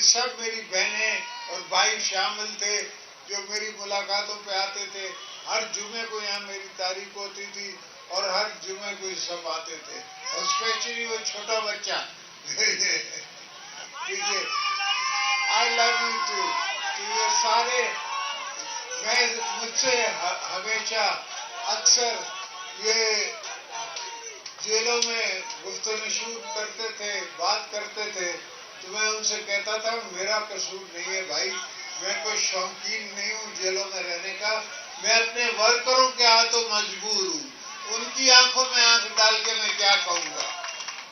سب میری بہنیں اور بھائی شامل تھے جو میری ملاقاتوں پہ آتے تھے. ہر جمعے کو یہاں میری تاریخ ہوتی تھی اور ہر جمعے کو یہ سب آتے تھے اور اسپیشلی وہ چھوٹا بچہ. ٹھیک ہے. آئی لو یو ٹو. یہ سارے مجھ سے ہمیشہ اکثر یہ جیلوں میں گفت و نشور کرتے تھے, بات کرتے تھے, تو میں ان سے کہتا تھا میرا قصور نہیں ہے بھائی, میں کوئی شوقین نہیں ہوں جیلوں میں رہنے کا, میں اپنے ورکروں کے ہاتھوں مجبور ہوں, ان کی آنکھوں میں آنکھ ڈال کے میں کیا کہوں گا.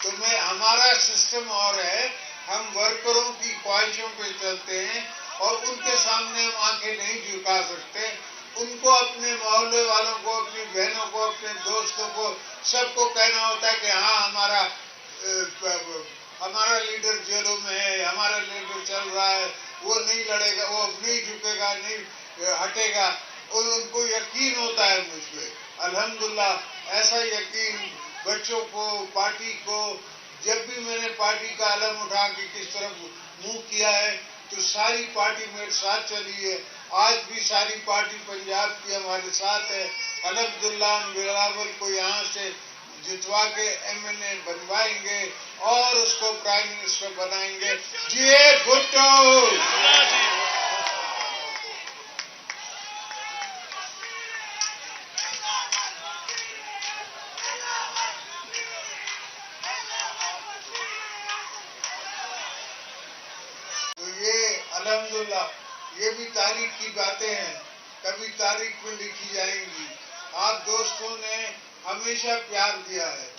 تو ہمارا سسٹم اور ہے, ہم ورکروں کی خواہشوں پہ چلتے ہیں اور ان کے سامنے ہم آنکھیں نہیں جھکا سکتے. ان کو اپنے محلے والوں کو, اپنی بہنوں کو, اپنے دوستوں کو, سب کو کہنا ہوتا ہے کہ ہاں ہمارا لیڈر جیلوں میں ہے, ہمارا لیڈر چل رہا ہے, وہ نہیں لڑے گا, وہ نہیں جھکے گا, نہیں ہٹے گا. اور ان کو یقین ہوتا ہے مجھ پہ. الحمدللہ ایسا یقین بچوں کو, پارٹی کو, جب بھی میں نے پارٹی کا علم اٹھا کے کس طرف منہ کیا ہے تو ساری پارٹی میرے ساتھ چلی ہے. آج بھی ساری پارٹی پنجاب کی ہمارے ساتھ ہے. الحمدللہ ہم بلاول کو یہاں سے جتوا کے MNA بنوائیں گے اور اس کو پرائم منسٹر بنائیں گے. جی بھٹو. تو یہ الحمدللہ یہ بھی تاریخ کی باتیں ہیں, کبھی تاریخ میں لکھی جائیں گی. آپ دوستوں نے ہمیشہ پیار دیا ہے.